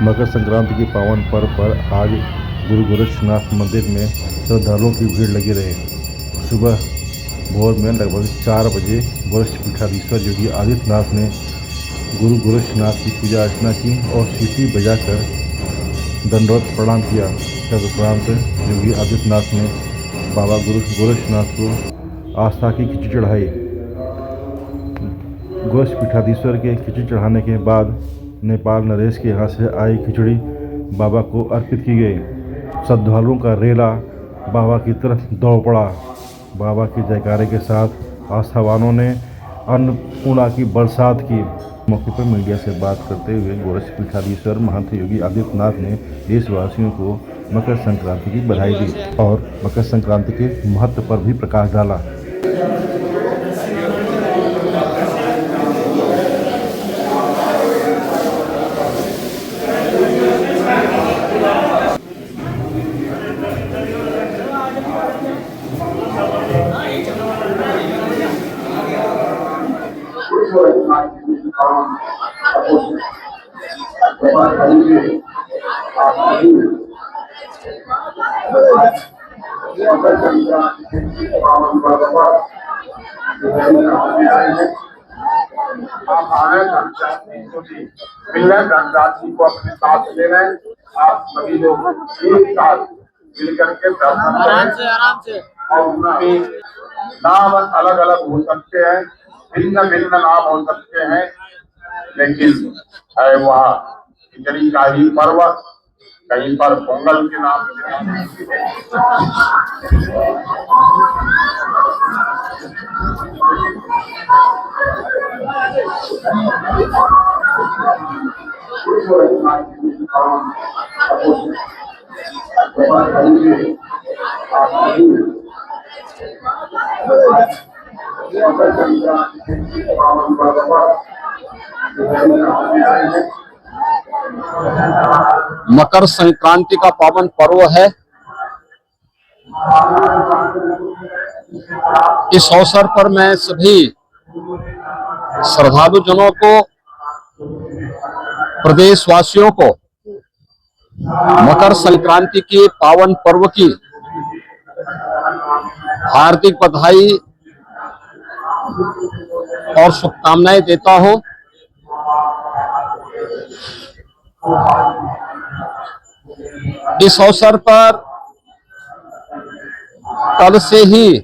मकर संक्रांति के पावन पर्व पर आज गुरु गोरक्षनाथ मंदिर में श्रद्धालुओं की भीड़ लगी रही। सुबह भोर में लगभग 4 बजे गोरक्ष पीठाधीश्वर योगी आदित्यनाथ ने गुरु गोरक्षनाथ की पूजा अर्चना की और सीटी बजाकर दंडवत प्रणाम किया। तदुपरांत योगी आदित्यनाथ ने बाबा गुरु गोरक्षनाथ को आस्था की खिचड़ी चढ़ाई। गोरक्ष पीठाधीश्वर के खिचड़ी चढ़ाने के बाद नेपाल नरेश के यहाँ से आई खिचड़ी बाबा को अर्पित की गई। श्रद्धालुओं का रेला बाबा की तरफ दौड़ पड़ा। बाबा के जयकारे के साथ आस्थावानों ने अन्नपूर्णा की बरसात की। मौके पर मीडिया से बात करते हुए गोरक्ष पीठाधीश्वर महंत योगी आदित्यनाथ ने देशवासियों को मकर संक्रांति की बधाई दी और मकर संक्रांति के महत्व पर भी प्रकाश डाला। आप आए धनराशि को अपने साथ ले रहे हैं। आप सभी लोग एक साथ मिलकर के आराम से और उनके नाम अलग अलग हो सकते हैं, भिन्न भिन्न नाम हो सकते हैं, लेकिन है वह खिचड़ी का ही पर्व। कहीं पर पोंगल के नाम से मकर संक्रांति का पावन पर्व है। इस अवसर पर मैं सभी श्रद्धालु जनों को, प्रदेशवासियों को मकर संक्रांति के पावन पर्व की हार्दिक बधाई और शुभकामनाएं देता हूं। इस अवसर पर कल से ही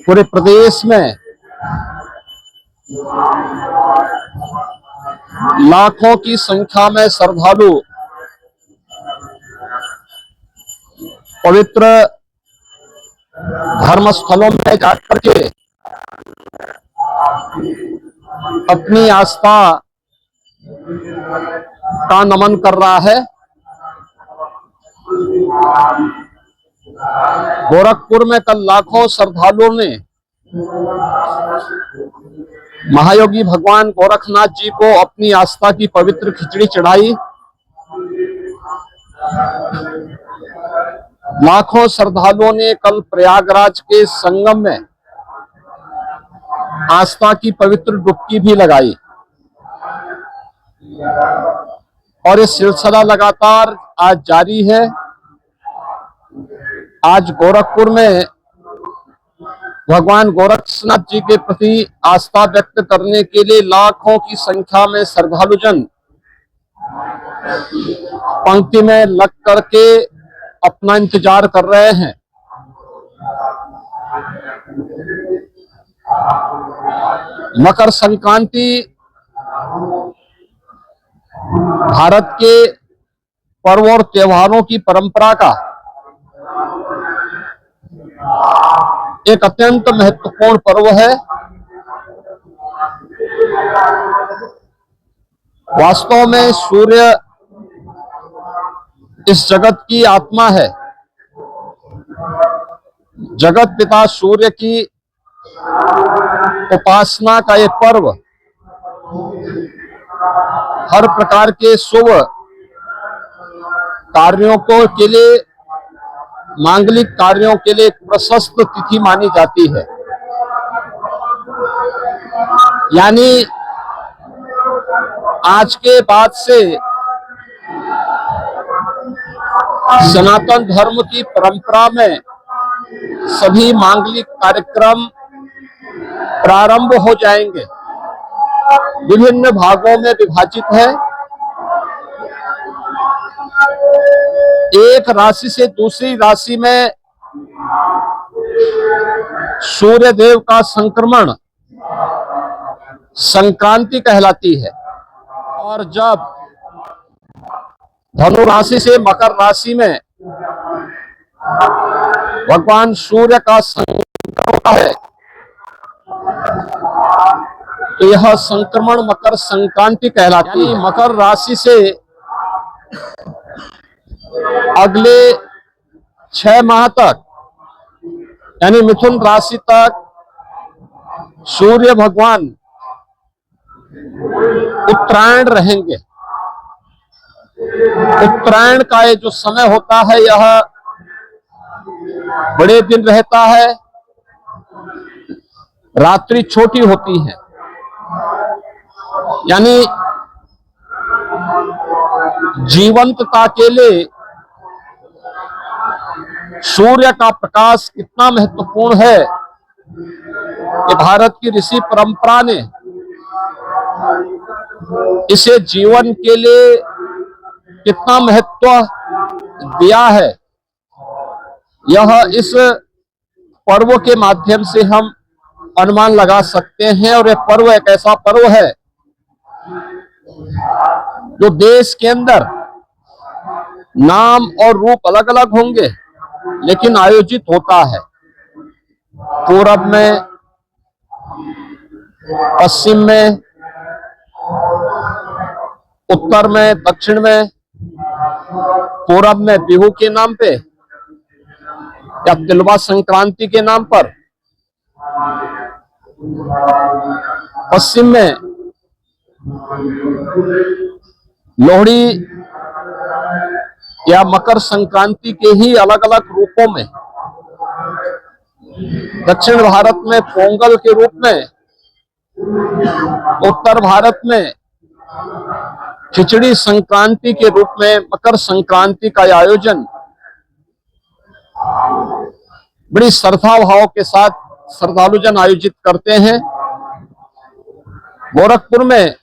पूरे प्रदेश में लाखों की संख्या में श्रद्धालु पवित्र धर्म स्थलों में जाकर के अपनी आस्था का नमन कर रहा है। गोरखपुर में कल लाखों श्रद्धालुओं ने महायोगी भगवान गोरखनाथ जी को अपनी आस्था की पवित्र खिचड़ी चढ़ाई। लाखों श्रद्धालुओं ने कल प्रयागराज के संगम में आस्था की पवित्र डुबकी भी लगाई और ये सिलसिला लगातार आज जारी है। आज गोरखपुर में भगवान गोरक्षनाथ जी के प्रति आस्था व्यक्त करने के लिए लाखों की संख्या में श्रद्धालुजन पंक्ति में लग करके अपना इंतजार कर रहे हैं। मकर संक्रांति भारत के पर्व और त्योहारों की परंपरा का एक अत्यंत महत्वपूर्ण पर्व है। वास्तव में सूर्य इस जगत की आत्मा है। जगत पिता सूर्य की उपासना का ये पर्व हर प्रकार के शुभ कार्यों के लिए, मांगलिक कार्यों के लिए एक प्रशस्त तिथि मानी जाती है। यानी आज के बाद से सनातन धर्म की परंपरा में सभी मांगलिक कार्यक्रम प्रारंभ हो जाएंगे। विभिन्न भागों में विभाजित है। एक राशि से दूसरी राशि में सूर्य देव का संक्रमण संक्रांति कहलाती है, और जब धनु राशि से मकर राशि में भगवान सूर्य का संक्रमण होता है तो यह संक्रमण मकर संक्रांति कहलाती है। मकर राशि से अगले 6 माह तक यानी मिथुन राशि तक सूर्य भगवान उत्तरायण रहेंगे। उत्तरायण का ये जो समय होता है यह बड़े दिन रहता है, रात्रि छोटी होती है, यानी जीवंतता के लिए सूर्य का प्रकाश कितना महत्वपूर्ण है कि भारत की ऋषि परंपरा ने इसे जीवन के लिए कितना महत्व दिया है, यह इस पर्व के माध्यम से हम अनुमान लगा सकते हैं। और यह पर्व एक ऐसा पर्व है जो देश के अंदर नाम और रूप अलग अलग होंगे लेकिन आयोजित होता है। पूरब में, पश्चिम में, उत्तर में, दक्षिण में। पूरब में बिहू के नाम पे या तिलवा संक्रांति के नाम पर, पश्चिम में लोहड़ी या मकर संक्रांति के ही अलग अलग रूपों में, दक्षिण भारत में पोंगल के रूप में, उत्तर भारत में खिचड़ी संक्रांति के रूप में मकर संक्रांति का आयोजन बड़ी श्रद्धा भाव के साथ श्रद्धालुजन आयोजित करते हैं। गोरखपुर में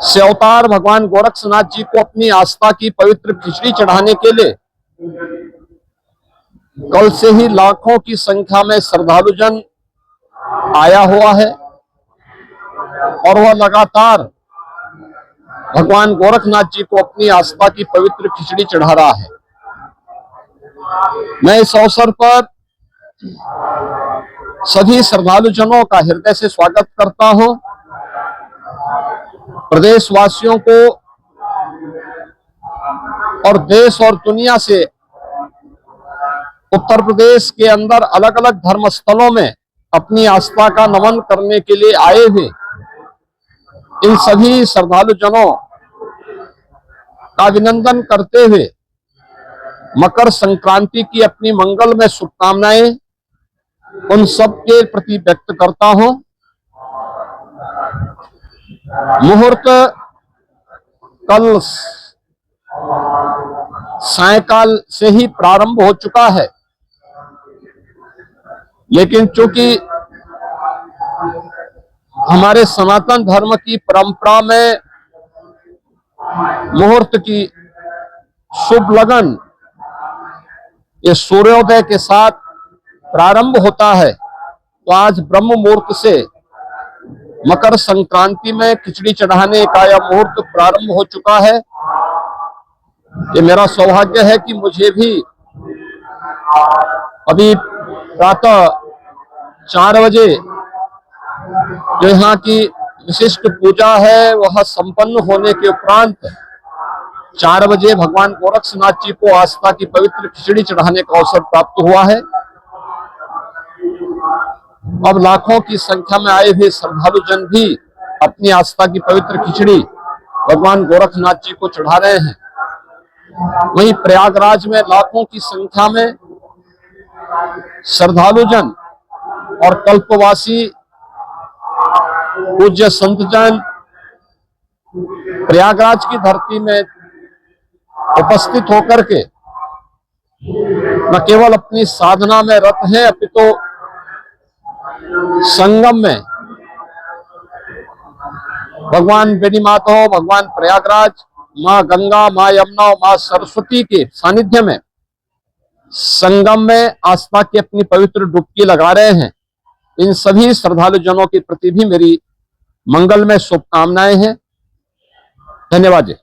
से अवतार भगवान गोरक्षनाथ जी को अपनी आस्था की पवित्र खिचड़ी चढ़ाने के लिए कल से ही लाखों की संख्या में श्रद्धालुजन आया हुआ है और वह लगातार भगवान गोरखनाथ जी को अपनी आस्था की पवित्र खिचड़ी चढ़ा रहा है। मैं इस अवसर पर सभी श्रद्धालुजनों का हृदय से स्वागत करता हूं। प्रदेशवासियों को और देश और दुनिया से उत्तर प्रदेश के अंदर अलग अलग धर्म स्थलों में अपनी आस्था का नमन करने के लिए आए हुए इन सभी श्रद्धालुजनों का अभिनंदन करते हुए मकर संक्रांति की अपनी मंगलमय शुभकामनाएं उन सब के प्रति व्यक्त करता हूं। मुहूर्त कल सायंकाल से ही प्रारंभ हो चुका है, लेकिन चूंकि हमारे सनातन धर्म की परंपरा में मुहूर्त की शुभ लगन ये सूर्योदय के साथ प्रारंभ होता है, तो आज ब्रह्म मुहूर्त से मकर संक्रांति में खिचड़ी चढ़ाने का यह मुहूर्त प्रारंभ हो चुका है। ये मेरा सौभाग्य है कि मुझे भी अभी प्रातः 4 बजे जो यहाँ की विशिष्ट पूजा है वह संपन्न होने के उपरांत 4 बजे भगवान गोरक्षनाथ जी को आस्था की पवित्र खिचड़ी चढ़ाने का अवसर प्राप्त हुआ है। अब लाखों की संख्या में आए हुए श्रद्धालुजन भी अपनी आस्था की पवित्र खिचड़ी भगवान गोरखनाथ जी को चढ़ा रहे हैं। वहीं प्रयागराज में लाखों की संख्या में श्रद्धालुजन और कल्पवासी पूज्य संतजन प्रयागराज की धरती में उपस्थित होकर के न केवल अपनी साधना में रत हैं, अपितु संगम में भगवान बेनी माता, भगवान प्रयागराज, माँ गंगा, माँ यमुना और माँ सरस्वती के सानिध्य में संगम में आस्था की अपनी पवित्र डुबकी लगा रहे हैं। इन सभी श्रद्धालु जनों के प्रति भी मेरी मंगलमय शुभकामनाएं हैं। धन्यवाद जी।